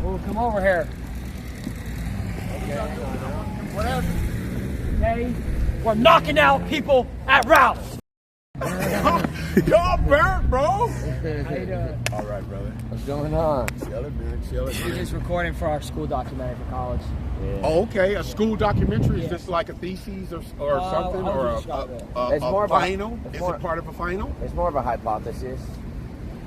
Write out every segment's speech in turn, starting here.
Oh, come over here. Okay. Whatever. Okay. We're knocking out people at rallies. Y'all burnt, bro. How you doing? All right, brother. What's going on? Chilling, man. Chilling. We're just recording for our school documentary for college. Yeah. Oh, okay. A school documentary. Is Yeah. this like a thesis or something, how or would you describe it? It's more a of a- final? it's Is more- it part of a final? It's more of a hypothesis.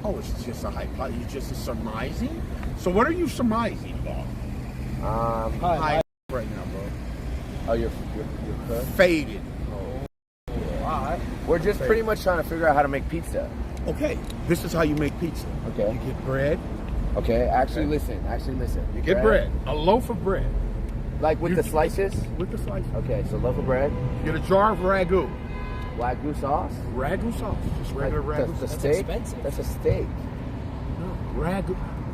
Oh, it's just a hypothesis. You just surmising. So, what are you surmising about? Hi. Right now, bro. Oh, you're cooked? Faded. Alright. We're just pretty much trying to figure out how to make pizza. Okay. This is how you make pizza. Okay. You get bread. Okay, actually Okay. listen. You get bread. A loaf of bread. Like with You- the slices? With the slices. Okay, so loaf of bread, You get a jar of ragu. Wagyu sauce. Ragu sauce. Just regular Like ragu the sauce. steak? expensive. That's a steak. No.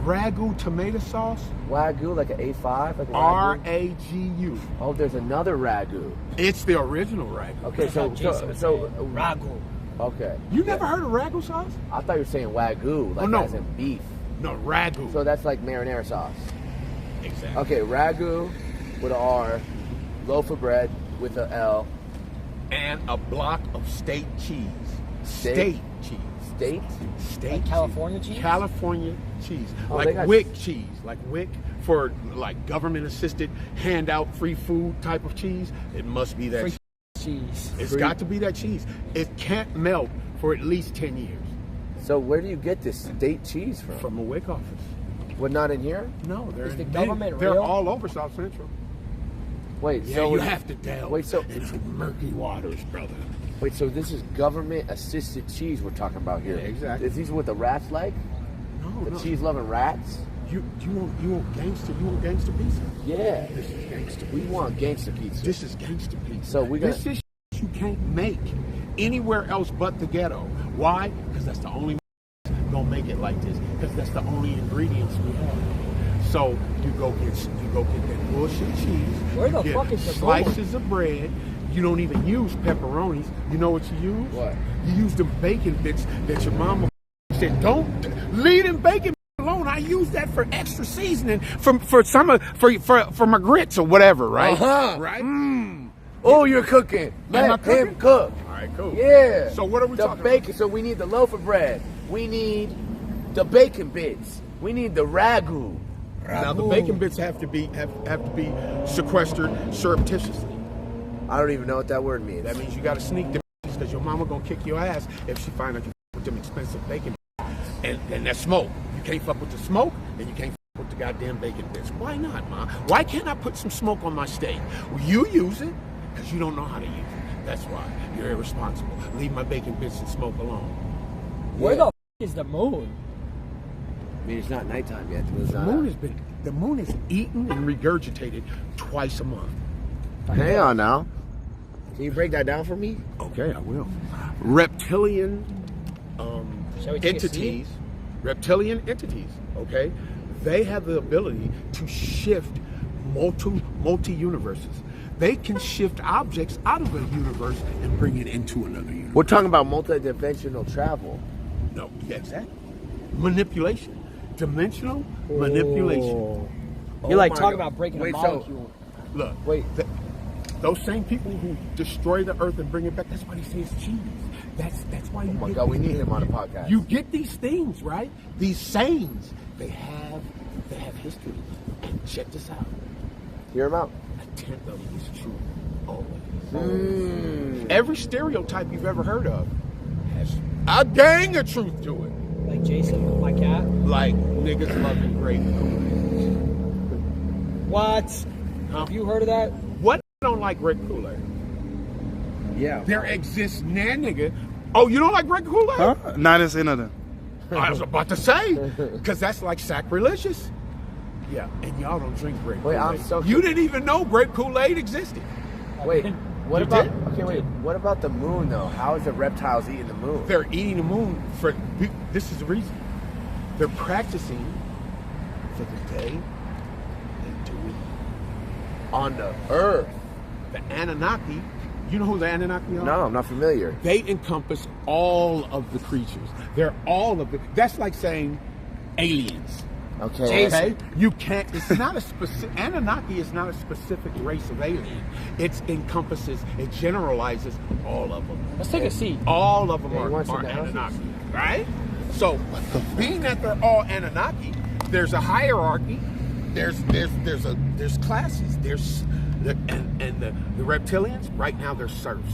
Ragu tomato sauce. Wagyu, like an A5? Like a R Wagyu? A G U. Oh, there's another ragu. It's the original ragu. Okay, so Ragu. okay. You never heard of ragu sauce? I thought you were saying Wagyu, like no. as in beef. No, ragu. So that's like marinara sauce. Exactly. Okay, ragu with an R, loaf of bread with an L, And a block of state cheese. Steak? State cheese. state. State Like cheese. California cheese? California cheese. Oh, they Like got- WIC cheese. Like WIC for like government assisted handout free food type of cheese. It must be that Free cheese. cheese. It's Free- got to be that cheese. It can't melt for at least 10 years So where do you get this state cheese from a WIC office. What, not in here? No, they're Is the in government they're real? all over South Central. Wait, Yeah, so you have to delve Wait, so into murky waters, brother. wait, so this is government assisted cheese we're talking about here. Yeah, exactly. Is these what the rats like? No, The no. cheese loving rats? You want gangster pizza? Yeah. This is gangster. We want gangster pizza. This is gangster pizza. So we got- This is you can't make anywhere else but the ghetto. Why? Because that's the only gonna make it like this. Because that's the only ingredients we have. So you go get that bullshit cheese. Where you the get fuck is the slices of bread? You don't even use pepperonis. You know what you use? What? You use the bacon bits that your mama said don't leave them bacon alone. I use that for extra seasoning for my grits or whatever, right? Uh-huh. Right? Oh, you're cooking. Am I Let cooking? him cook. All right, cool. Yeah. So what are we the talking bacon. So we need the loaf of bread. We need the bacon bits. We need the ragu. Now the bacon bits have to be sequestered surreptitiously. I don't even know what that word means. That means you got to sneak them because your mama gonna kick your ass if she find out you with them expensive bacon and that smoke. You can't fuck with the smoke and you can't fuck with the goddamn bacon bits. Why not, ma? Why can't I put some smoke on my steak? Well, you use it because you don't know how to use it. That's why you're irresponsible. Leave my bacon bits and smoke alone. Where Yeah. the is the moon? I mean, it's not nighttime yet. The moon is eaten and regurgitated twice a month. Hang on now. Can you break that down for me? Okay, I will. Reptilian Shall we take a entities, reptilian entities, okay, they have the ability to shift multi-universes. They can shift objects out of a universe and bring it into another universe. We're talking about multi-dimensional travel. No, yeah, exactly. Manipulation. Dimensional manipulation. You're like my talking God. about breaking Wait, a so- molecule. Look, Wait. those same people who destroy the earth and bring it back, that's why they say it's cheese. That's why you Oh my get God, we these- need him on the podcast. You get these things, right? These sayings, they have history. And check this out. Hear him out. A tenth of it is true. Always. Every stereotype you've ever heard of has a gang of truth to it. Like Jason, my cat. Like niggas loving grape Kool-Aid. What? Have you heard of that? What don't like grape Kool-Aid? Yeah. There exists nigga. Oh, you don't like grape Kool-Aid? Huh? Nah, I didn't say nothing. I was about to say, because that's like sacrilegious. Yeah, and y'all don't drink grape Wait, Kool-Aid. I'm so- You didn't even know grape Kool-Aid existed. Wait. What You about? did? Okay, wait. What about the moon though? How is the reptiles eating the moon? They're eating the moon for, this is the reason. They're practicing for the day they do it. On the Earth. The Anunnaki, you know who the Anunnaki are? No, I'm not familiar. They encompass all of the creatures. They're all of it. That's like saying aliens. Okay. Okay? You can't, it's not a specific, Anunnaki is not a specific race of alien. It encompasses, it generalizes all of them. Let's take a seat. All of them Yeah, you want are some Anunnaki, right? So, being that they're all Anunnaki, there's a hierarchy, there's classes, the reptilians, right now they're serfs.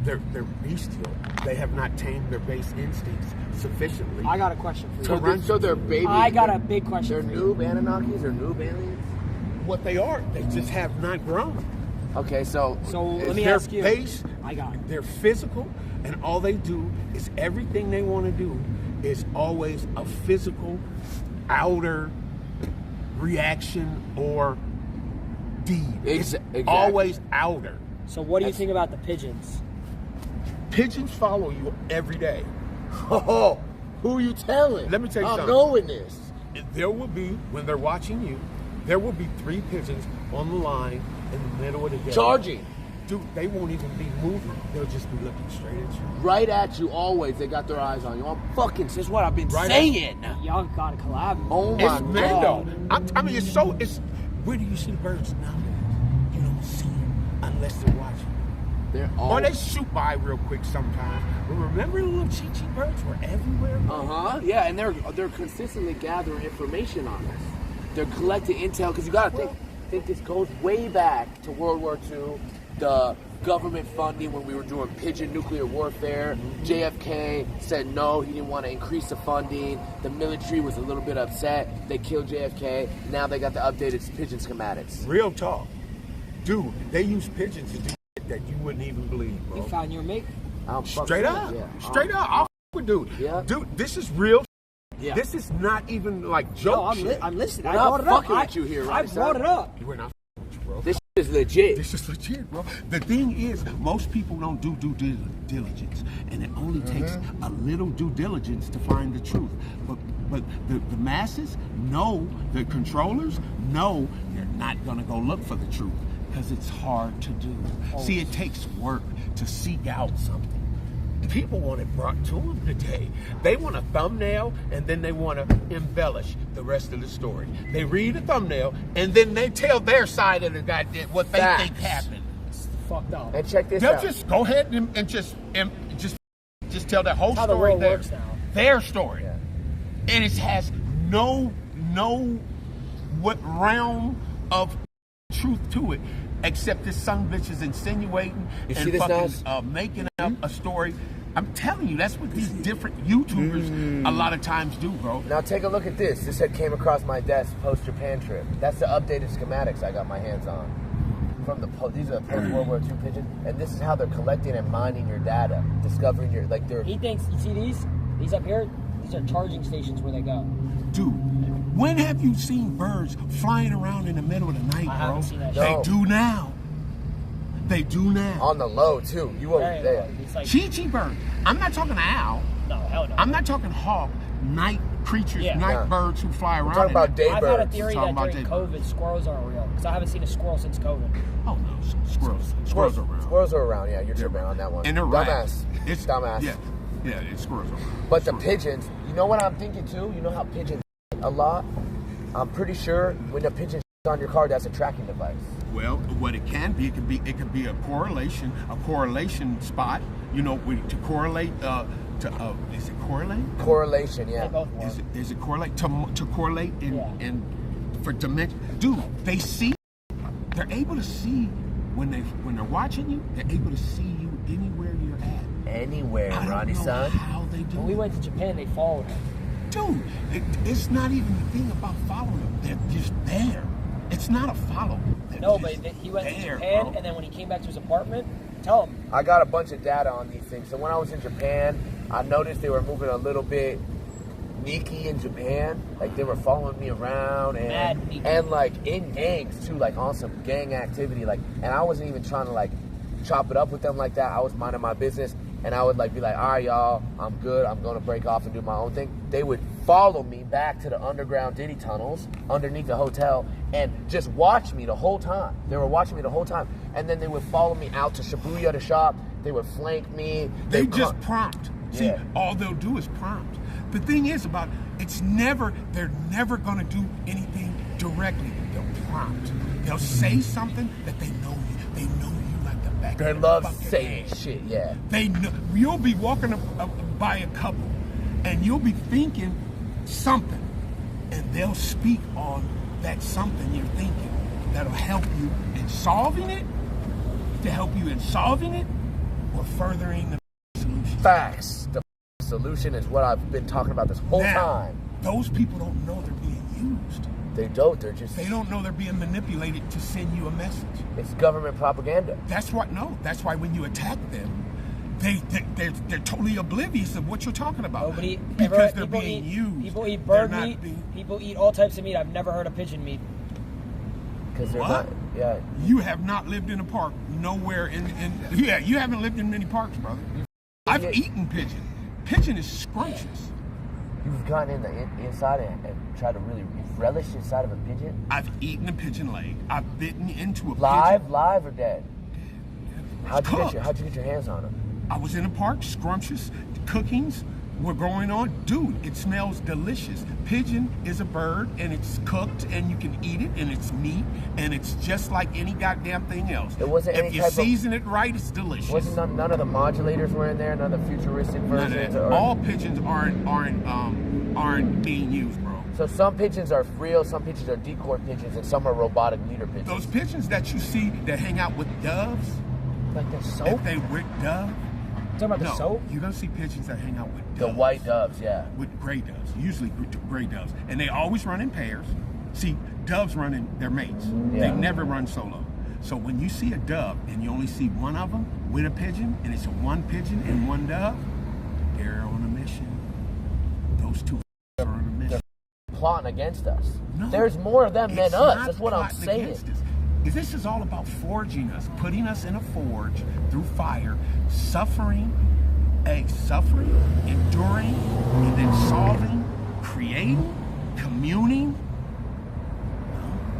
They're bestial. They have not tamed their base instincts sufficiently. I got a question for you. So they're baby. I got a big question They're for you. noob Anunnakis or noob aliens? What they are, they just have not grown. Okay, so Let me Their ask you. base, I got it. they're physical, and all they do is everything they want to do is always a physical, outer reaction or deed. Exactly. Always outer. So what do you think about the pigeons? Pigeons follow you every day. Oh, who you telling? Let me tell you I'm something. knowing this. There will be, when they're watching you, there will be 3 pigeons on the line in the middle of the day. Charging. Dude, they won't even be moving. They'll just be looking straight at you. Right at you always. They got their eyes on you. I'm fucking, this is what I've been Right saying. Y'all gotta collab. Oh my It's God. Mando. I mean, it's, where do you see the birds now? You don't see them unless they're watching. They're Or all... they shoot by real quick sometimes. But remember the little Chi-Chi birds were everywhere? Uh-huh. Yeah, and they're consistently gathering information on us. They're collecting intel, because you gotta think this goes way back to World War II, the government funding when we were doing pigeon nuclear warfare. JFK said no, he didn't want to increase the funding. The military was a little bit upset. They killed JFK. Now they got the updated pigeon schematics. Real talk. Dude, they use pigeons to do shit that you wouldn't even believe, bro. You found your mate? Straight up. Yeah. Straight up. I'll with dude. Yeah. Dude, this is real. Yeah. This is not even like joke No, shit. I'm listening. We're I not brought it up. fucking with you here, I right, brought son? it up. We're not with you, bro. This is legit. This is legit, bro. The thing is, most people don't do due diligence, and it only takes a little due diligence to find the truth. But the masses know, the controllers know they're not gonna go look for the truth because it's hard to do. See, it takes work to seek out something. People want it brought to them today. They want a thumbnail, and then they want to embellish the rest of the story. They read a thumbnail, and then they tell their side of the goddamn what they think happened. It's fucked up. And check this They'll out. just go ahead and just tell their whole How the story world there. works now. Their story. Yeah. And it has no what realm of truth to it, except this son bitch is insinuating You see and this, fucking Nas? making up a story. I'm telling you, that's what these different YouTubers a lot of times do, bro. Now take a look at this. This had came across my desk post-Japan trip. That's the updated schematics I got my hands on. From these are post-World War II pigeons, and this is how they're collecting and mining your data, discovering your, like they're... He thinks, you see these? These up here? These are charging stations where they go. Dude, when have you seen birds flying around in the middle of the night, I bro? haven't seen that They shit. do now. They do now. On the low, too. You won't... Very They, low. It's like, Chi-Chi bird. I'm not talking owl. no, hell no. I'm not talking hawk. Night creatures, Yeah. night Yeah. birds who fly around. talking about in day I've had a birds. theory Talking that about during day COVID, squirrels aren't real. Because I haven't seen a squirrel since COVID. Oh no, squirrels are around. Squirrels are around, yeah. You're tripping on that one. And they're dumbass. rats. It's dumbass. Yeah, it's squirrels are around. But the pigeons, you know what I'm thinking too? You know how pigeons a lot? I'm pretty sure when a pigeon on your car, that's a tracking device. Well, what it can be, it could be a correlation spot. You know, to correlate. Is it correlate? Correlation, yeah. They both work. Is it correlate to correlate and for dimension? Dude, they see. They're able to see when they're watching you. They're able to see you anywhere you're at. Anywhere, I don't Ronnie, know son. how they do. When we went to Japan, they followed him. Dude, it's not even the thing about following them. They're just there. It's not a follow. They're No, just but he went to there, Japan, bro. and then when he came back to his apartment, tell him. I got a bunch of data on these things. So when I was in Japan, I noticed they were moving a little bit sneaky in Japan. Like they were following me around Mad sneaky. and like in gangs too, like on some gang activity. Like, and I wasn't even trying to like chop it up with them like that. I was minding my business, and I would like be like, all right, y'all, I'm good. I'm gonna break off and do my own thing. They would follow me back to the underground Diddy tunnels underneath the hotel and just watch me the whole time. They were watching me the whole time, and then they would follow me out to Shibuya to shop. They would flank me. They just prompt. See, Yeah. all they'll do is prompt. the thing is about they're never going to do anything directly. They'll prompt. They'll say something that they know you. They know you like the back They of love their fucking saying hand. shit, yeah. They know, you'll be walking by a couple, and you'll be thinking something, and they'll speak on that something you're thinking that'll help you in solving it, or furthering the solution. Facts. The solution is what I've been talking about this whole time. Those people don't know they're being used. They don't. They're just. They don't know they're being manipulated to send you a message. It's government propaganda. That's why when you attack them, they're totally oblivious of what you're talking about. Nobody because they're being used. People eat bird They're not meat. being- People eat all types of meat. I've never heard of pigeon meat. Because they're What? not. Yeah. You have not lived in a park nowhere yeah, you haven't lived in many parks, brother. I've eaten pigeon. Pigeon is scrumptious. You've gotten in the inside and tried to really relish inside of a pigeon? I've eaten a pigeon leg. I've bitten into a Live or dead? pigeon. How'd you Cooked. get your hands on them? I was in a park, scrumptious. Cookings were going on. Dude, it smells delicious. Pigeon is a bird, and it's cooked, and you can eat it, and it's meat, and it's just like any goddamn thing else. There wasn't if any you type of- season it right, it's delicious. Wasn't none of the modulators were in there? None of the futuristic None of versions? that. Or- All pigeons aren't being used, bro. So some pigeons are real, some pigeons are decoy pigeons, and some are robotic neuter pigeons. Those pigeons that you see that hang out with doves, like the if soap? they with dove, Talking about the no, soap? you're gonna see pigeons that hang out with The doves. white doves, yeah. With gray doves, usually gray doves, and they always run in pairs. See, doves run in their mates. Yeah. They never run solo. So when you see a dove and you only see one of them with a pigeon, and it's a one pigeon and one dove, they're on a mission. Those two are on a mission. Plotting against us. No, There's more of them than it's us. not That's what I'm plotting saying. against us. This is all about forging us, putting us in a forge through fire, suffering, enduring, and then solving, creating, communing.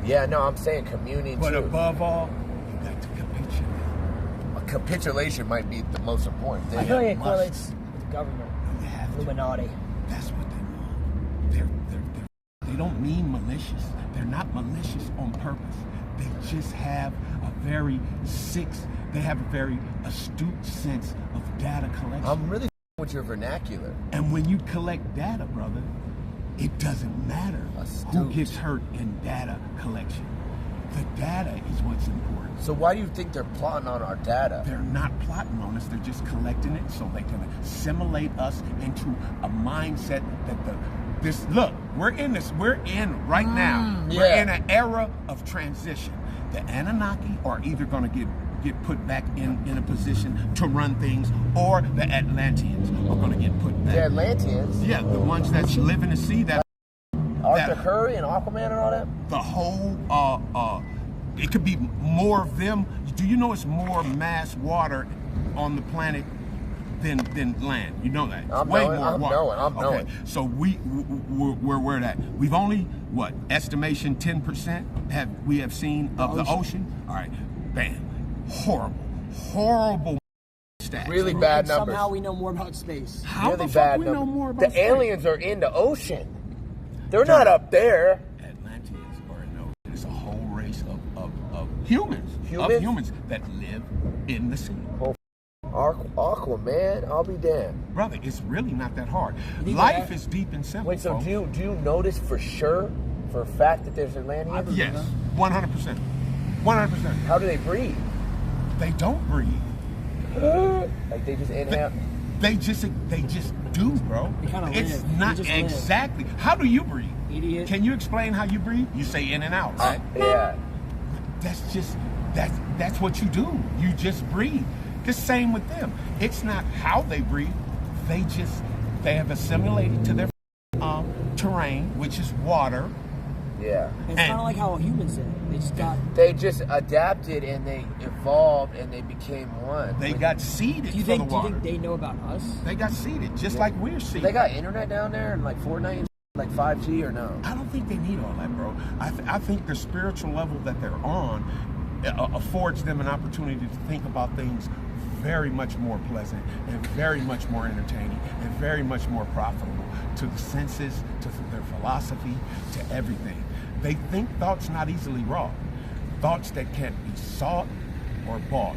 Yeah, no, I'm saying communing But too. above all, you got to capitulate. A capitulation might be the most important thing. I feel like it must. correlates with the government. You have to. Illuminati. That's what they want. They don't mean malicious. They're not malicious on purpose. They just have a very astute sense of data collection. I'm really with your vernacular. And when you collect data, brother, it doesn't matter who Astute. gets hurt in data collection. The data is what's important. So why do you think they're plotting on our data? They're not plotting on us, they're just collecting it so they can assimilate us into a mindset that we're in right now. yeah. We're in an era of transition. The Anunnaki are either gonna get put back in a position to run things, or the Atlanteans are gonna get put back. The Atlanteans, Yeah, the ones that live in the sea, that Arthur Curry and Aquaman and all that? the whole it could be more of them. Do you know it's more mass water on the planet than land? You know that. It's I'm way knowing, more I'm water. knowing, I'm okay. knowing. So we're at. We've only estimation 10% we have seen of the ocean. All right, bam, horrible stats. Really bad numbers. Somehow we know more about space. How Really the fuck bad we numbers. know more about The aliens are in the ocean. They're not up there. Atlanteans are no. It's a whole race of humans. Humans? Of humans that live in the sea. Aquaman, I'll be damned. Brother, it's really not that hard. think Life that- is deep and simple. Wait, so folks. do you notice for sure, for a fact that there's Atlanteans? Yes, 100%. 100%. How do they breathe? They don't breathe. Like they just inhale? They just do, bro. They kinda It's live. They not just live. exactly. How do you breathe? Idiot. Can you explain how you breathe? You say in and out, right? Yeah. That's what you do. You just breathe. The same with them. It's not how they breathe. They have assimilated to their terrain, which is water. Yeah. It's kind of like how humans did it. They just got. They just adapted and they evolved and they became one. They got seeded Do you for the think? Do you water. think they know about us? They got seeded, just like we're seeded. They got internet down there and like Fortnite and like 5G or no? I don't think they need all that, bro. I think the spiritual level that they're on affords them an opportunity to think about things very much more pleasant and very much more entertaining and very much more profitable to the senses, to their philosophy, to everything. They think thoughts not easily wrought, thoughts that can't be sought or bought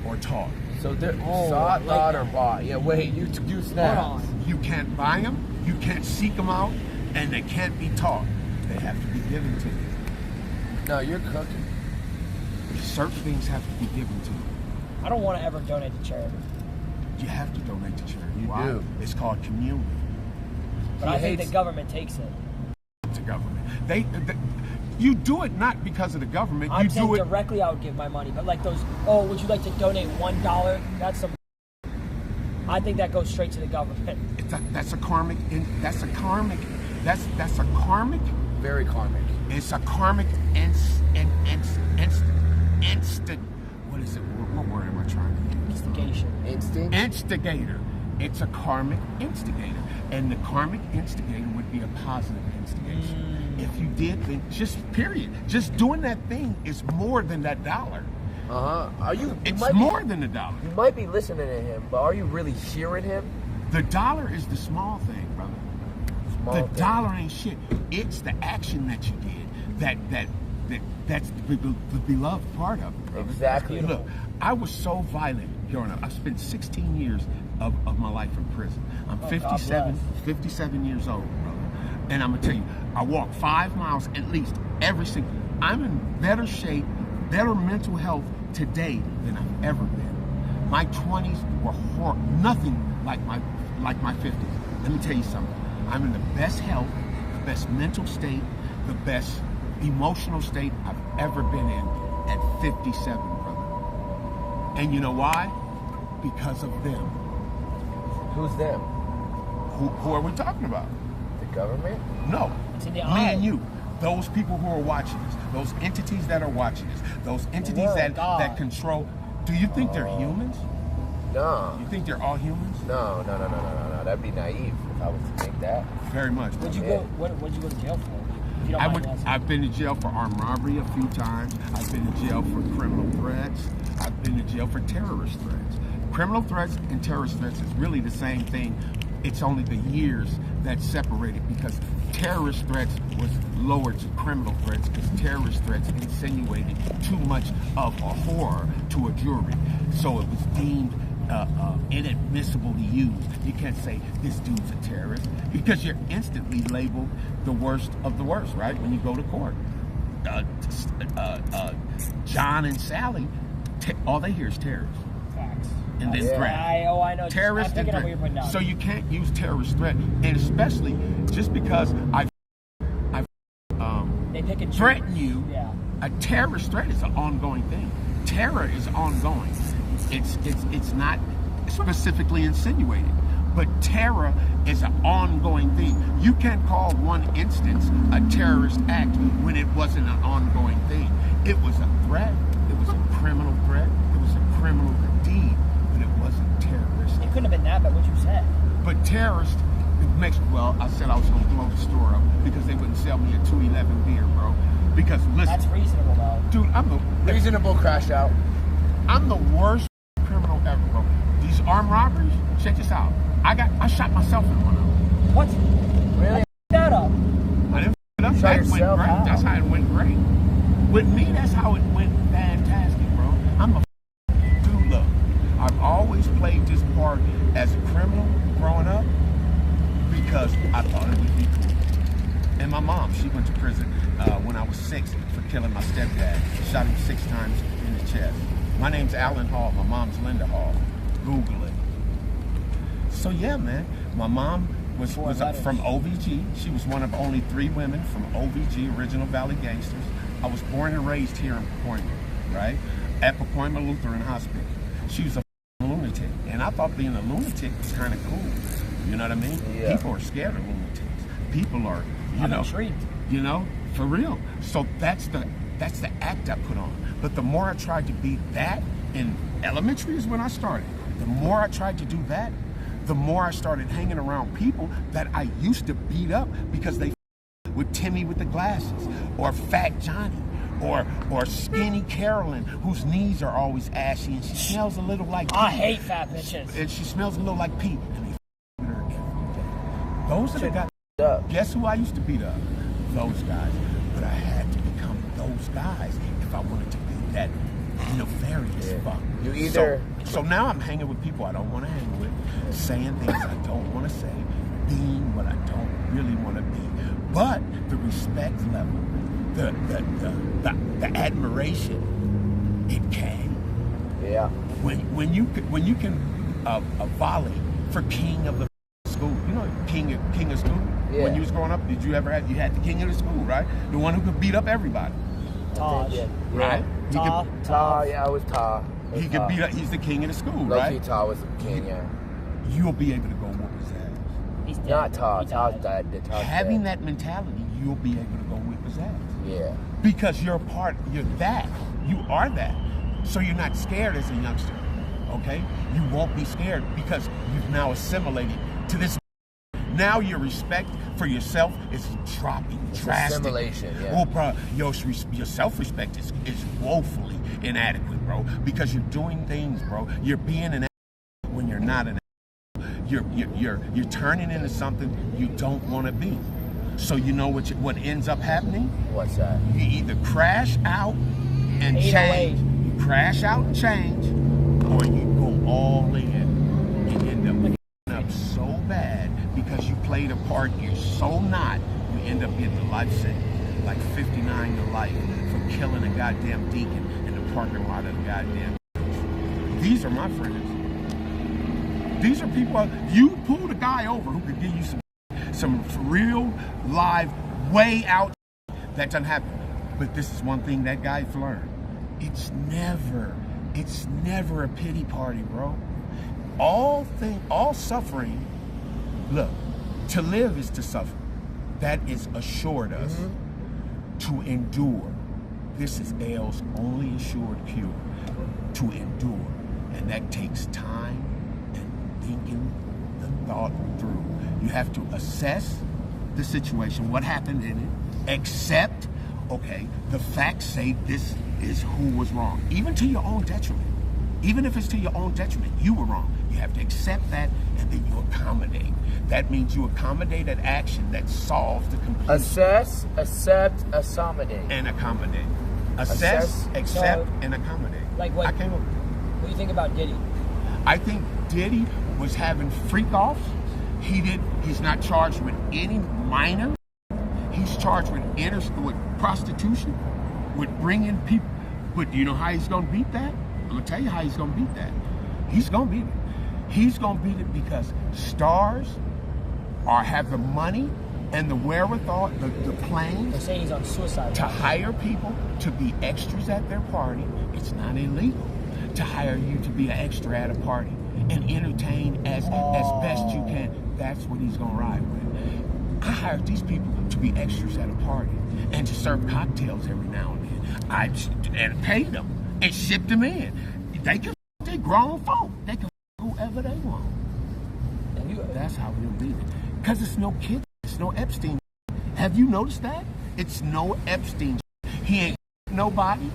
or taught. So they're sought, thought, or bought. Yeah, wait, you snap. You can't buy them, you can't seek them out, and they can't be taught. They have to be given to you. No, you're cooking. Certain things have to be given to you. I don't want to ever donate to charity. You have to donate to charity. You do. It's called community. But I think the government takes it. To government. You do it not because of the government. I'm you saying do it directly I would give my money. But like those, would you like to donate $1? That's some. I think that goes straight to the government. That's a karmic. That's a karmic. That's a karmic. Very karmic. It's a karmic instant. What is it? What word am I trying to use? Instigation. Instinct? Instigator. It's a karmic instigator. And the karmic instigator would be a positive instigation. If you did, then just period. Just doing that thing is more than that dollar. Are you? It's more than a dollar. You might be listening to him, but are you really hearing him? The dollar is the small thing, brother. The dollar ain't shit. It's the action that you did that's the beloved part of it. Brother. Exactly. Look, I was so violent growing up. I spent 16 years of my life in prison. I'm 57 years old, brother. And I'm gonna tell you, I walk 5 miles at least every single. I'm in better shape, better mental health today than I've ever been. My 20s were nothing like my 50s. Let me tell you something. I'm in the best health, the best mental state, the best emotional state I've ever been in at 57, brother. And you know why? Because of them. Who's them? Who are we talking about? The government? No. Me and you. Those people who are watching us. Those entities that are watching us. Those entities that control. Do you think they're humans? No. You think they're all humans? No. That'd be naive if I was to think that. Very much. What'd you go to jail for? If you don't mind asking. I've been to jail for armed robbery a few times. I've been to jail for criminal threats. I've been to jail for terrorist threats. Criminal threats and terrorist threats is really the same thing. It's only the years that separate it, because terrorist threats was lowered to criminal threats because terrorist threats insinuated too much of a horror to a jury. So it was deemed inadmissible to use. You can't say this dude's a terrorist because you're instantly labeled the worst of the worst, right? When you go to court. John and Sally, all they hear is terrorists. Facts. And then threat. I know. Terrorist and threat. So you can't use terrorist threat, and especially just because I threaten you. Yeah. A terrorist threat is an ongoing thing. Terror is ongoing. It's not specifically insinuated, but terror is an ongoing thing. You can't call one instance a terrorist act when it wasn't an ongoing thing. It was a threat. It was a criminal threat. It was a criminal deed, but it wasn't terrorist. It couldn't have been that, but what you said. But terrorist, I said I was going to blow the store up because they wouldn't sell me a 211 beer, bro. Because listen, that's reasonable, though. Dude, I'm the reasonable crash out. I'm the worst criminal ever, bro. These armed robberies, check this out. I shot myself in one of them. What? Really? That up. I didn't f it up. That went great. That's how it went great. With me, that's how it went fantastic, bro. I'm a dude. Look, I've always played this part as a criminal growing up because I thought it would be cool. And my mom, she went to prison when I was 6 for killing my stepdad. Shot him 6 times in the chest. My name's Alan Hall. My mom's Linda Hall. Google it. So yeah, man. My mom was from OVG. She was one of only 3 women from OVG, Original Valley Gangsters. I was born and raised here in Pacoima, right? At Pacoima Lutheran Hospital. She was a lunatic. And I thought being a lunatic was kind of cool. You know what I mean? Yeah. People are scared of lunatics. People are, I'm intrigued. You know, for real. So that's the act I put on. But the more I tried to be that, in elementary is when I started. The more I tried to do that, the more I started hanging around people that I used to beat up because they with Timmy with the glasses, or Fat Johnny, or skinny Carolyn, whose knees are always ashy and she smells a little like Pete. I hate fat bitches. And she smells a little like Pete. And they with her every day. Those are the guys. Guess who I used to beat up? Those guys. But I had to become those guys if I wanted to be that nefarious fuck. You either... So now I'm hanging with people I don't want to hang with, saying things I don't want to say, being what I don't really want to be. But the respect level, the admiration, it came. Yeah. When you can volley for king of the school, you know, king of school. Yeah. When you was growing up, did you ever have? You had the king of the school, right? The one who could beat up everybody. Taj. Right? Yeah, I was Ta. He could beat up. He's the king of the school, Low-key right? Ta was the king, yeah. You'll be able to go whoop his ass. He's dead. Not Ta. He Ta's died. dead. Ta's Having dead. that mentality, you'll be able to go whip his ass. Yeah. Because you're that. You are that. So you're not scared as a youngster, okay? You won't be scared because you've now assimilated to this. Now your respect for yourself is dropping drastically. Assimilation, yeah. Oh, bro, your self-respect is woefully inadequate, bro, because you're doing things, bro. You're being an asshole when you're not an asshole. You're turning into something you don't want to be. So you know what ends up happening? What's that? You either crash out and 808. change. You crash out and change, or you go all in and end up up so bad because you played a part you're so not. You end up getting a life sentence, like 59 to life for killing a goddamn deacon in the parking lot of the goddamn church. These are my friends. These are people. You pulled a guy over who could give you some real live way out. That doesn't happen. But this is one thing that guy's learned. It's never a pity party, bro. All suffering, look, to live is to suffer. That is assured us to endure. This is L's only assured cure, to endure. And that takes time and thinking the thought through. You have to assess the situation, what happened in it, accept, okay, the facts say this is who was wrong, even to your own detriment. Even if it's to your own detriment, you were wrong. You have to accept that, and then you accommodate. That means you accommodate an action that solves the complete. Assess, accept, accommodate. And accommodate. Assess, accept, and accommodate. Like what? What do you think about Diddy? I think Diddy was having freak-offs. He's not charged with any minor. He's charged with prostitution, with bringing people. But do you know how he's going to beat that? I'm going to tell you how he's going to beat that. He's going to beat it. He's going to beat it because stars have the money and the wherewithal, the plane. They're saying he's on suicide. To hire people to be extras at their party. It's not illegal to hire you to be an extra at a party and entertain as best you can. That's what he's going to ride with. I hired these people to be extras at a party and to serve cocktails every now and then. And paid them and shipped them in. They grown folk. They can whoever they want. That's how we'll beat it. Because it's no kid. It's no Epstein. Have you noticed that? It's no Epstein. He ain't nobody.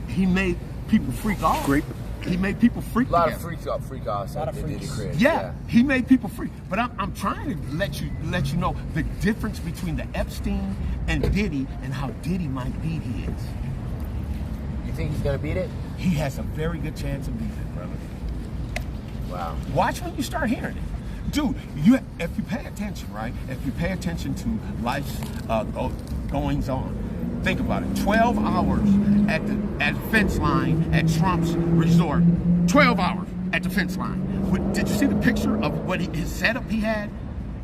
He made people freak off. He made people freak. A lot of freak offs. A lot of freaks. Yeah, he made people freak. But I'm trying to let you know the difference between the Epstein and Diddy and how Diddy might beat his. You think he's gonna beat it? He has a very good chance of beating it, brother. Wow. Watch when you start hearing it. Dude, if you pay attention, right? If you pay attention to life's goings on, think about it. 12 hours at the fence line at Trump's resort. 12 hours at the fence line. Did you see the picture of his setup he had?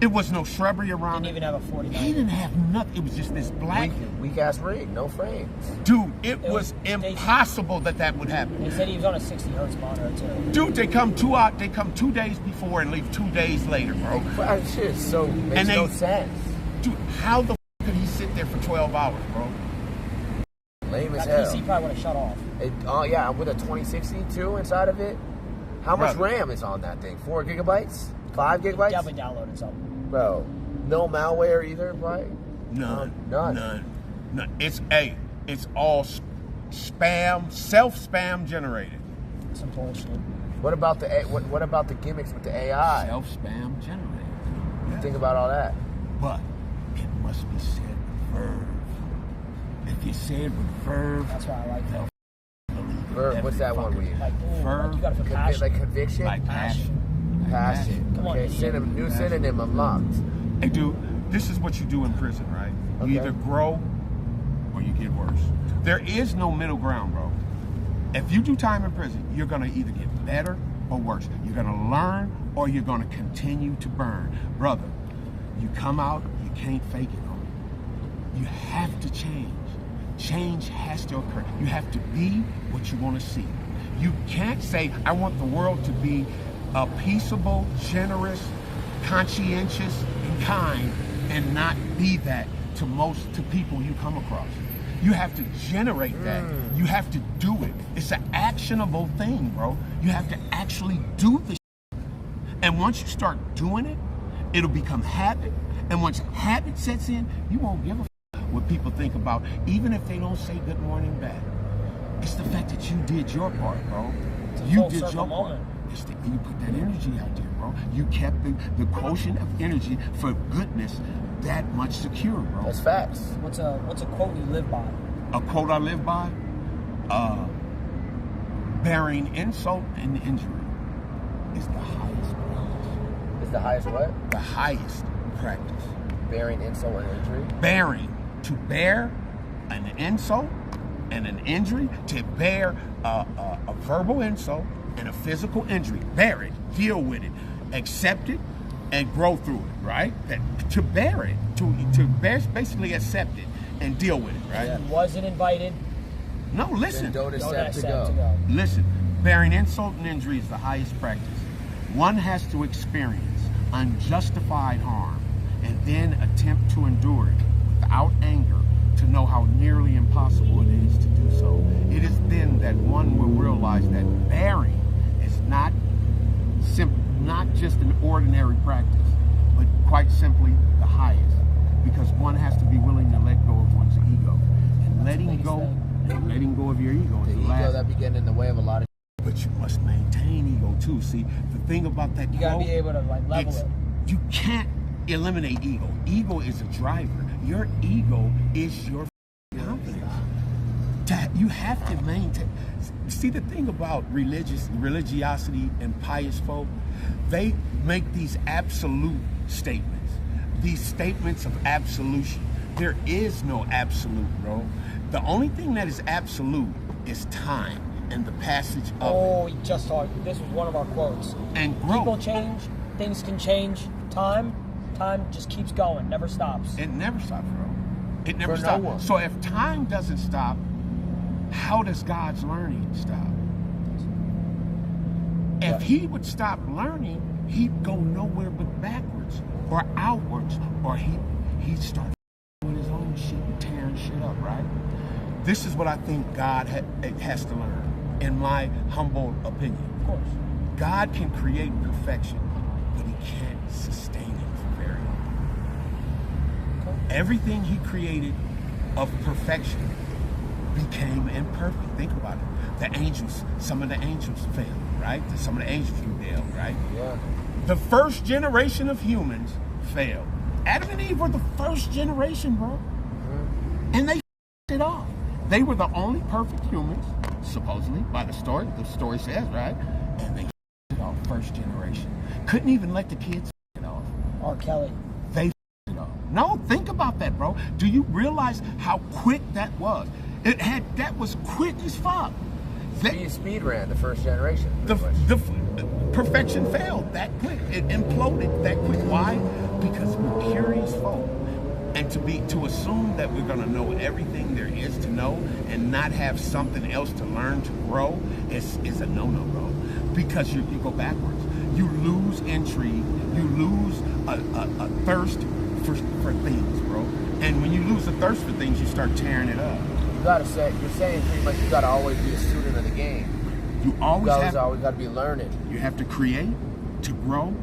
It was no shrubbery around. Didn't even have a 49. He didn't have nothing. It was just this black. Weak ass rig, no frames. Dude, it was impossible that would happen. They said he was on a 60 hertz monitor too. Dude, they come 2 days before and leave 2 days later, bro. That shit makes no sense. Dude, how the could he sit there for 12 hours, bro? Lame as That hell. PC probably would have shut off. Yeah, with a 2060 too inside of it. How much Bro. RAM is on that thing? 4 gigabytes? 5 gigabytes? Definitely downloaded something. Bro, no malware either, right? None. None. It's It's all spam, self-spam generated. Some bullshit. What about the gimmicks with the AI? Self-spam generated. You think about all that? But it must be said with verve. If you say it with verve, That's why I like that. Verve, what's that one with you? Like, ooh, Verve. like you gotta feel passion. Like conviction? like passion. Passion. Come on, Okay, new synonym unlocked. Hey, dude, this is what you do in prison, right? Okay. You either grow or you get worse. There is no middle ground, bro. If you do time in prison, you're gonna either get better or worse. You're gonna learn or you're gonna continue to burn. Brother, you come out, you can't fake it, homie. You have to change. Change has to occur. You have to be what you want to see. You can't say, I want the world to be peaceable, generous, conscientious, and kind, and not be that to people you come across. You have to generate that. You have to do it. It's an actionable thing, bro. You have to actually do the shit. And once you start doing it, it'll become habit. And once habit sets in, you won't give a what people think about, even if they don't say good morning back. It's the fact that you did your part, bro. You did your part. It's you put that energy out there, bro. You kept the quotient of energy for goodness that much secure, bro. That's facts. What's a quote you live by? A quote I live by, bearing insult and injury is the highest practice. Is the highest what? The highest practice. Bearing insult and injury? Bearing. To bear an insult and an injury, to bear a verbal insult and a physical injury. Bear it, deal with it, accept it, and grow through it, right? To bear it, to basically accept it and deal with it, right? Yeah. Wasn't invited. No, listen. Don't accept to go. Listen, bearing insult and injury is the highest practice. One has to experience unjustified harm and then attempt to endure it without anger to know how nearly impossible it is to do so. It is then that one will realize that bearing is not just an ordinary practice, but quite simply the highest, because one has to be willing to let go of one's ego. And letting go of your ego is the last. Ego that be getting in the way of a lot of. But you must maintain ego too. See, the thing about that, You gotta be able to like level it. You can't eliminate ego. Ego is a driver. Your ego is your confidence. You have to maintain. See, the thing about religiosity and pious folk, they make these absolute statements. These statements of absolution. There is no absolute, bro. The only thing that is absolute is time and the passage of Oh, we just talked. This was one of our quotes. and growth. People change, things can change. Time just keeps going, never stops. It never stops, bro. It never For no stops. one. So if time doesn't stop, how does God's learning stop? If he would stop learning, he'd go nowhere but backwards or outwards, or he'd start with his own shit and tearing shit up, right? This is what I think God has to learn, in my humble opinion. Of course. God can create perfection, but he can't sustain it for very long. Okay. Everything he created of perfection became imperfect. Think about it. The angels, some of the angels failed, right? Some of the angels rebelled, right? Yeah. The first generation of humans failed. Adam and Eve were the first generation, bro. And they it off. They were the only perfect humans, supposedly, by the story. The story says, right? And they it off, first generation. Couldn't even let the kids it off. R. Kelly. They it off. No, think about that, bro. Do you realize how quick that was? That was quick as fuck. Speed ran the first generation. The perfection failed that quick. It imploded that quick. Why? Because we're curious folk. And to assume that we're gonna know everything there is to know and not have something else to learn to grow is a no-no, bro. Because you go backwards. You lose intrigue. You lose a thirst for things, bro. And when you lose a thirst for things, you start tearing it up. You're saying pretty much you gotta always be a student of the game. You always gotta be learning. You have to create, to grow.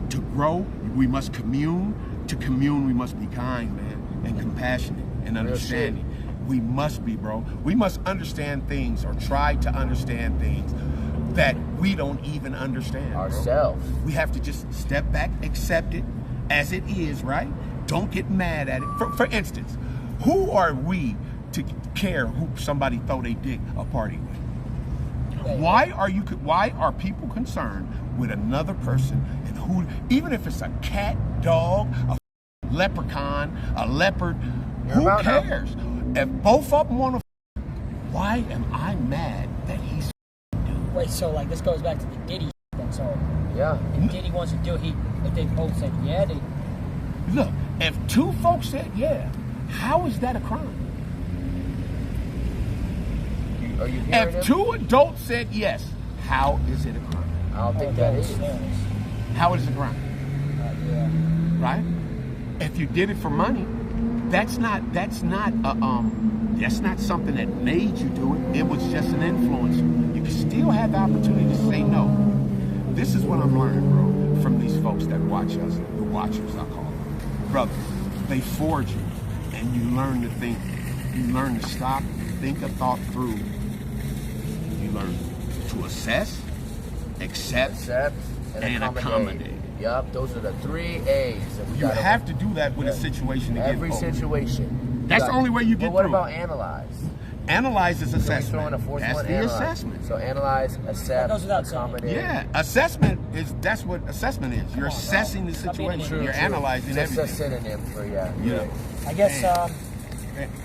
To grow, we must commune. To commune, we must be kind, man, and compassionate and understanding. We must be, bro. We must understand things or try to understand things that we don't even understand. Ourselves. We have to just step back, accept it as it is, right? Don't get mad at it. For instance, who are we to care who somebody throw their dick a party with? Why are people concerned with another person and who, even if it's a cat, dog, a leprechaun, a leopard, who cares? If both of them want to, why am I mad that he's doing? Wait, so like this goes back to the Diddy then. So Yeah. if Diddy wants to do it, if they both said yeah, they. Look, if two folks said yeah, how is that a crime? Are you hearing If him? two adults said yes, how is it a crime? I don't think that is. How is it a crime? Yeah. Right? If you did it for money, that's not something that made you do it. It was just an influence. You can still have the opportunity to say no. This is what I'm learning, bro, from these folks that watch us, the watchers, I call them. Brother, they forge you, and you learn to think. You learn to stop, think a thought through. You learn to assess, accept, and accommodate. Yup, those are the 3 A's. That we You gotta have to do that with a situation to get every over. situation. That's the only way you get But what through. about analyze? Analyze is Can we throw in assessment. a fourth That's one? the Analyze. assessment. So analyze, accept, goes without saying. accommodate. Yeah, assessment that's what assessment is. You're assessing the Stop being an situation. idiot. You're analyzing Just a everything. synonym for yeah. Yeah. I guess.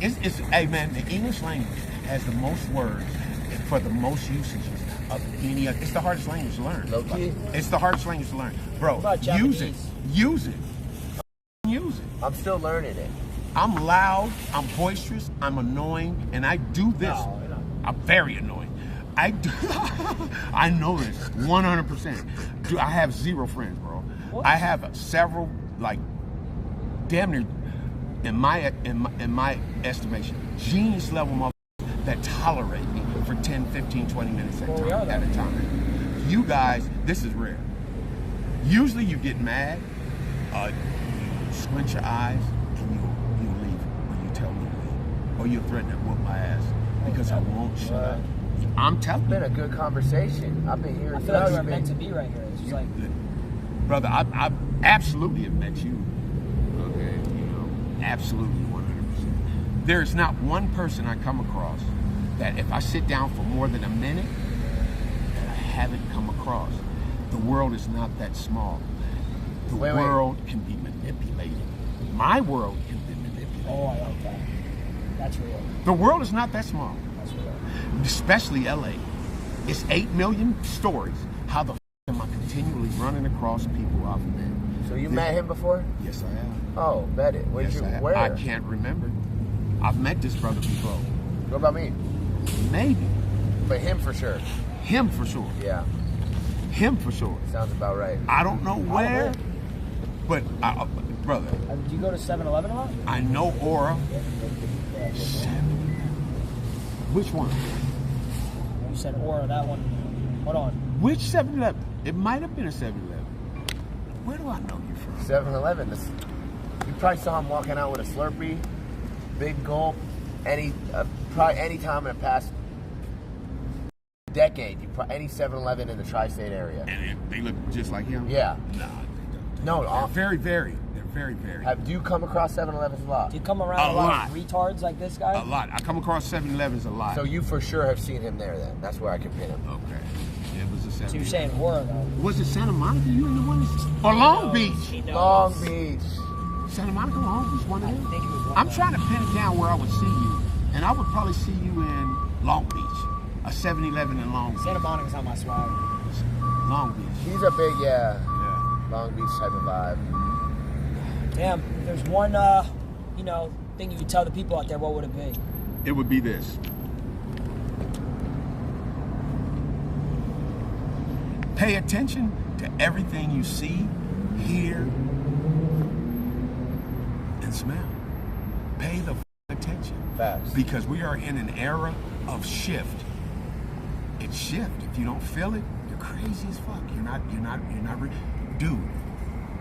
It's hey man, the English language has the most words for the most usages of any other. It's the hardest language to learn. Low key? It's the hardest language to learn, bro. What about Use it. Japanese? Use it. Use it. I'm still learning it. I'm loud. I'm boisterous. I'm annoying, and I do this. No. I'm very annoying. I do. I know this 100%. Dude, I have 0 friends, bro. What? I have several, like, damn near, in my estimation, genius level motherfuckers that tolerate me for 10, 15, 20 minutes at a time. You guys, this is rare. Usually you get mad, you squint your eyes, and you leave, or you tell me to leave, or you threaten to whoop my ass because I won't shut up. I'm telling It's you. been a good conversation. I've been hearing I feel like you we're been- meant to be right here. It's just like. Brother, I absolutely have met you. Okay, you know, absolutely 100%. There's not one person I come across that if I sit down for more than a minute, that I haven't come across. The world is not that small. The Wait. world can be manipulated. My world can be manipulated. Oh, I like that. That's real. The world is not that small, That's real. especially LA. It's 8 million stories. How the am I continually running across people I've met? So you met him before? Yes, I have. Oh, bet it. Where'd Yes, you? I have. Where? I can't remember. I've met this brother before. What about me? Maybe. But him for sure. Him for sure. Yeah, Him for sure. sounds about right. I don't know where, but brother, Do you go to 7-Eleven a lot? I know Aura. Which one? You said Aura, that one. Hold on. Which 7-Eleven? It might have been a 7-Eleven. Where do I know you from? 7-Eleven. You probably saw him walking out with a Slurpee, big gulp. Probably any time in the past decade, any 7-Eleven in the tri-state area. And they look just like him? Yeah. No, they don't. No, They're very, very. They're very, very. do you come across 7-Elevens a lot? Do you come around A a lot lot. of retards like this guy? A lot. I come across 7-Elevens a lot. So you for sure have seen him there then. That's where I can pin him. Okay. It was a 7-Eleven. So you're saying Aura though? Was it Santa Monica? You in the one? Or Long Beach? He knows. Long Beach. Santa Monica, Long Beach, one of I them? think it was one I'm of trying to pin it down where I would see you. And I would probably see you in Long Beach. A 7-Eleven in Long Beach. Santa Monica's on my swag. Long Beach. He's a big, yeah, Yeah. Long Beach type of vibe. Damn, if there's one, thing you could tell the people out there, what would it be? It would be this. Pay attention to everything you see, hear, and smell. Pay the attention. Facts. Because we are in an era of shift. It's shift. If you don't feel it, you're crazy as fuck. Dude,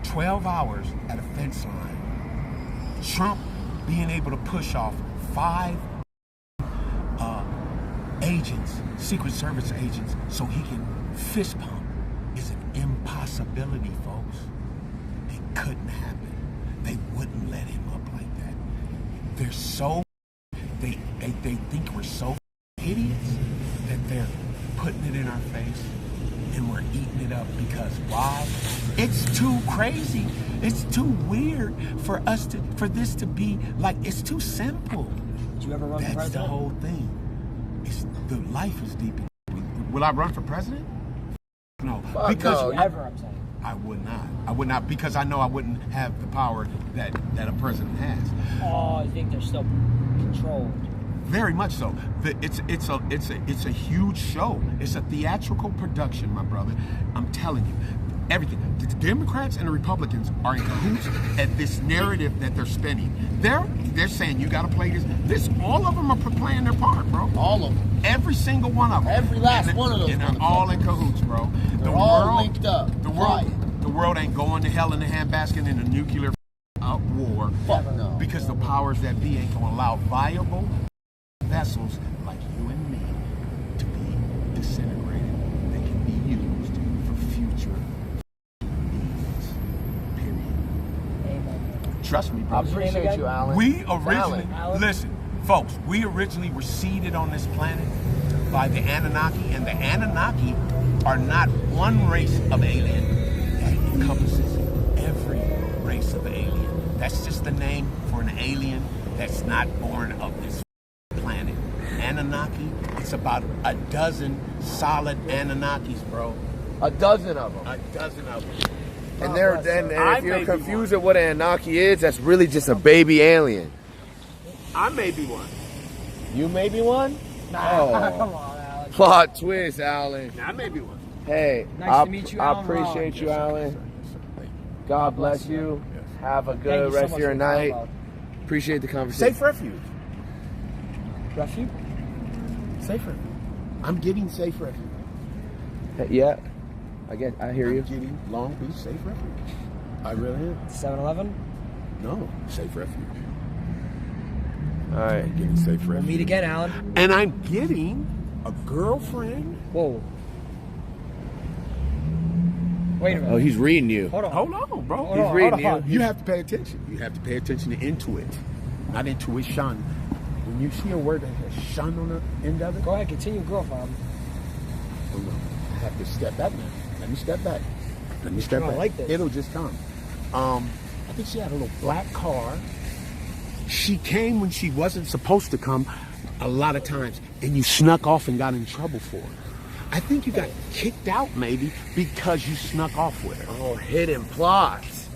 12 hours at a fence line. Trump being able to push off 5 agents, Secret Service agents, so he can fist pump is an impossibility, folks. It couldn't happen. They wouldn't let him up like that. They're so, they think we're so idiots that they're putting it in our face and we're eating it up because why? It's too crazy. It's too weird for this to be like, it's too simple. Did you ever run for president? That's the whole thing. The life is deep. Will I run for president? No. Because no, ever, I'm saying. I would not. I would not, because I know I wouldn't have the power that a president has. Oh, I think they're still controlled. Very much so. It's a huge show. It's a theatrical production, my brother. I'm telling you, everything. The Democrats and the Republicans are in cahoots at this narrative that they're spinning. They're saying you got to play this. All of them are playing their part, bro. All of them. Every single one of them. Every last one of those. And they're all in cahoots, bro. They're all linked up. The world ain't going to hell in the handbasket in a nuclear war. Fuck no. Because the powers that be ain't going to allow viable vessels like you and me to be disintegrated. They can be used for future needs. Period. Amen. Trust me, I bro. appreciate you, Alan. We originally, Alan. listen, folks, we originally were seeded on this planet by the Anunnaki, and the Anunnaki are not one race of alien that encompasses every race of alien. That's just the name for an alien that's not born of this planet. Anunnaki, it's about a dozen solid Anunnakis, bro. A dozen of them. A dozen of them. And I if you're may be confused one. at what an Anunnaki is, that's really just a baby alien. I may be one. You may be one? Nah, Oh. come on, Alex. Plot twist, Alan. I may be one. Hey, Nice to meet you, I Alan appreciate Ross. you, Alan. Thank you. God bless you. Yes. Have a Thank good you so rest much of your for your night. time, Appreciate the conversation. Safe refuge. Refuge? Safe refuge. I'm getting safe refuge. Yeah, I hear you. I'm getting Long Beach safe refuge. I really am. 7-Eleven? No, safe refuge. All right. I'm getting safe We'll refuge. meet again, Alan. And I'm getting a girlfriend. Whoa. Wait a minute. Oh, he's reading you. Hold on. Hold on, bro. Hold He's on, reading hold on. You have to pay attention. You have to pay attention to intuit, not intuition. When you see a word that has shun on the end of it, Go ahead, continue, girlfriend. oh no, I have to step back now. Let me step back. Let me step I back. like this. It'll just come. I think she had a little black car. She came when she wasn't supposed to come a lot of times, and you snuck off and got in trouble for it. I think you got kicked out maybe because you snuck off with her. Oh, hidden plots.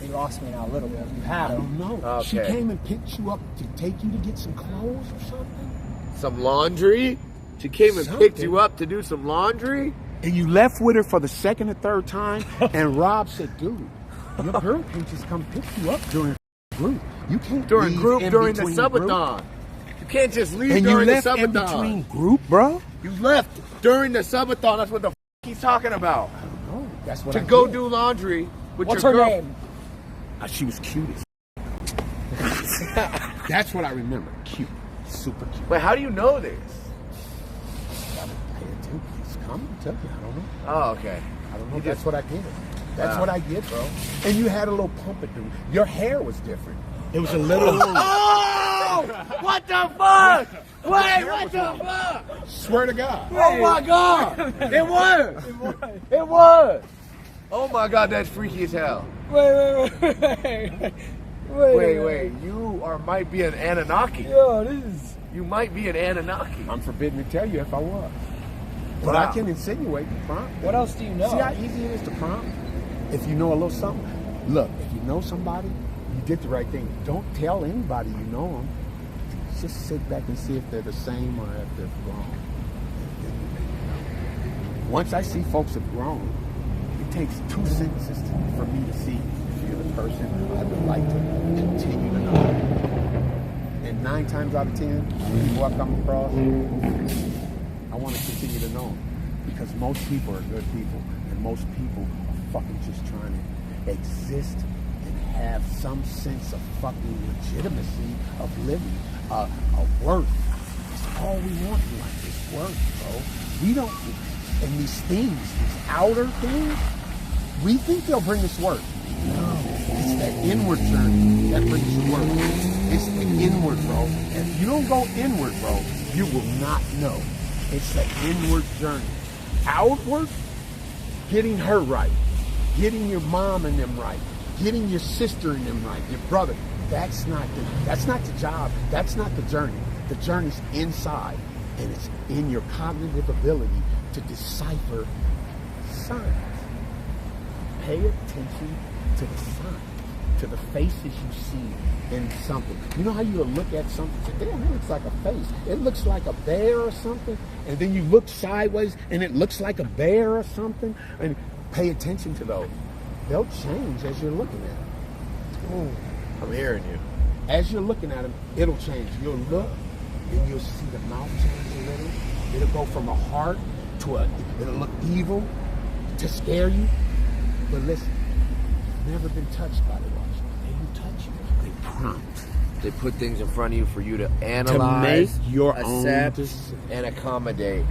You lost me now a little bit. You had I him. don't know. She Okay. came and picked you up to take you to get some clothes or something? Some laundry? She came and picked Something. you up to do some laundry? And you left with her for the second or third time, and Rob said, dude, your girl can't just come pick you up during group. You can't During leave group, in during the between subathon. You can't just leave And you during the left in subathon. between group, bro? You left during the subathon. That's what the he's talking about. No, that's what To I go did. do laundry with What's your her girl. name? She was cute as That's what I remember. Cute. Super cute. Wait, how do you know this? It's coming to you. I don't know. Oh, okay. I don't know. You That's just- what I did. That's Wow. what I did, bro. And you had a little pompadour. Your hair was different. It was a little. Oh! What the fuck? Wait, what the fuck? Swear to God. Oh my god! It was! It was! Oh my god, that's freaky as hell. Wait, you might be an Anunnaki. Yo, this is... You might be an Anunnaki. I'm forbidden to tell you if I was. But Wow. I can insinuate the prompt. What else do you know? See how easy it is to prompt? If you know a little something. Look, if you know somebody, you did the right thing. Don't tell anybody you know them. Just sit back and see if they're the same or if they're wrong. Once I see folks have grown, it takes 2 sentences for me to see if you're the person I would like to continue to know. And 9 times out of 10, people I come across, I want to continue to know them. Because most people are good people, and most people are fucking just trying to exist and have some sense of fucking legitimacy of living, a worth. That's all we want in life is work, bro. We don't, and these things, these outer things, we think they'll bring us work. No, it's that inward journey that brings you work. It's the inward, bro. If you don't go inward, bro, you will not know. It's the inward journey. Outward, getting her right, getting your mom and them right, getting your sister and them right, your brother. That's not the job. That's not the journey. The journey's inside, and it's in your cognitive ability to decipher signs. Pay attention to the signs, to the faces you see in something. You know how you look at something and say, damn, it looks like a face. It looks like a bear or something. And then you look sideways and it looks like a bear or something. And pay attention to those. They'll change as you're looking at them. Ooh, I'm hearing you. As you're looking at them, it'll change. You'll look and you'll see the mouth change a little. It'll go from a heart to it'll look evil to scare you. But listen, you've never been touched by the watch. They don't touch you. They prompt. They put things in front of you for you to analyze, to make your accept, own and accommodate.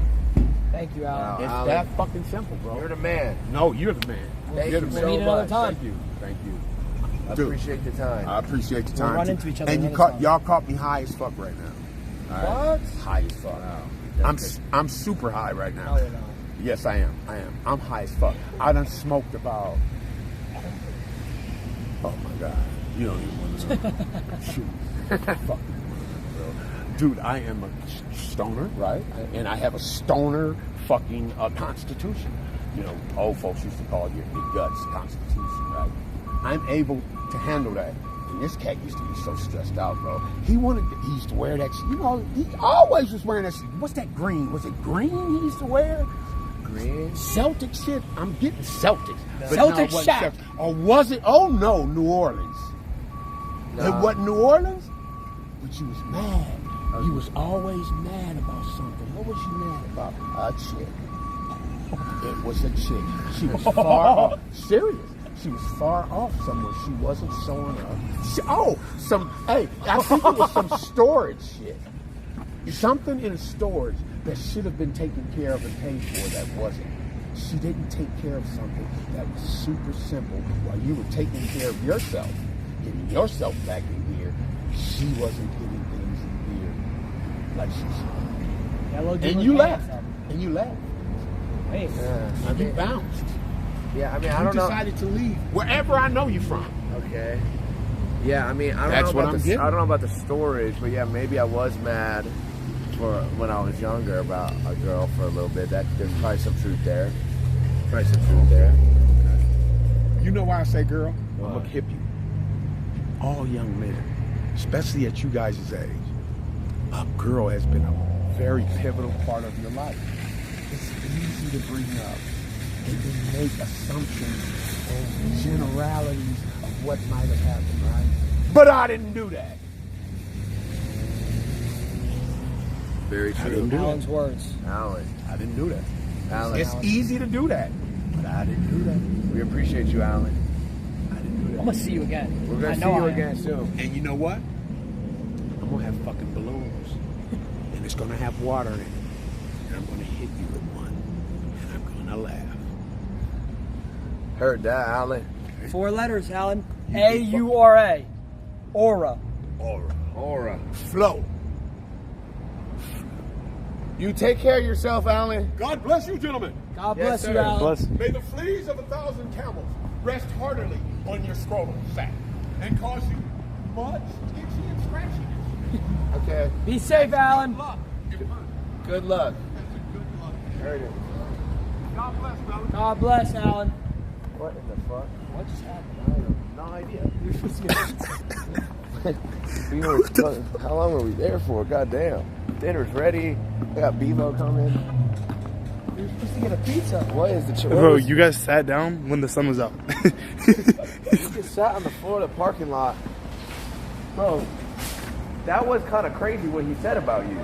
Thank you, Alan. It's Alan, that fucking simple, bro. You're the man. No, you're the man. Thank You're you the so man. much. Time. Thank you. Thank you. I Dude, appreciate the time. I appreciate the time. We'll run too. into each other And another time. y'all caught me high as fuck right now. All right? What? High as fuck. Wow. I'm super high right now. No, you're not. Yes, I am. I'm high as fuck. I done smoked about. Oh my God. You don't even want to know. Shoot. Fuck. Bro. Dude, I am a stoner, right? And I have a stoner fucking constitution. You know, old folks used to call your guts constitution, right? I'm able to handle that. And this cat used to be so stressed out, bro. He used to wear that shit. You know, he always was wearing that shit. What's that green? Was it green he used to wear? Green? Celtic shit? I'm getting Celtics. No. But Celtic no, it wasn't Shack. Celtic. Or was it? Oh no, New Orleans. Nah. It wasn't New Orleans? But you was mad. You was always mad about something. What was you mad about? A chick. It was a chick. She was far off. Serious. She was far off somewhere. She wasn't showing up. Hey, I think it was some storage shit. Something in storage that should have been taken care of and paid for that wasn't. She didn't take care of something that was super simple while you were taking care of yourself, getting yourself back in gear. She wasn't getting things in gear like she should. Hello, And you left. And you left. Hey. And you bounced. Yeah, I mean, I don't You know. decided to leave wherever I know you from. Okay. Yeah, I mean, I That's don't what know I'm about getting. I don't know about the storage, but yeah, maybe I was mad for when I was younger about a girl for a little bit. There's probably some truth there. You know why I say girl? Why? I'm gonna hip you. All young men, especially at you guys' age, a girl has been a very pivotal part of your life. It's easy to bring up and then make assumptions and generalities of what might have happened, right? But I didn't do that. Very I true. didn't do Alan's that. words. Alan. I didn't do that. Alan. It's easy to do that, but I didn't do that. We appreciate you, Alan. I didn't do I'm that. gonna see you again. We're I gonna know see you I am. again soon. And you know what? I'm gonna have fucking balloons, and it's gonna have water in it, and I'm gonna hit you with one, and I'm gonna laugh. Heard that, Alan. 4 letters, Alan. You A-U-R-A. Aura. Aura. Flow. You take care of yourself, Alan. God bless you, gentlemen. God Yes, bless sir. you, Alan. May the fleas of 1,000 camels rest heartily on your scrotal sack and cause you much itchy and scratchiness. Okay. Be safe, Alan. Good luck. Good luck. Good luck. Good luck. Heard it. God bless, brother. God bless, Alan. What in the fuck? What just happened? No idea. How long were we there for? Goddamn. Dinner's ready. I got Bevo coming. You're supposed to get a pizza. What is the Bro, you guys sat down when the sun was out. You just sat on the floor of the parking lot. Bro, that was kind of crazy what he said about you.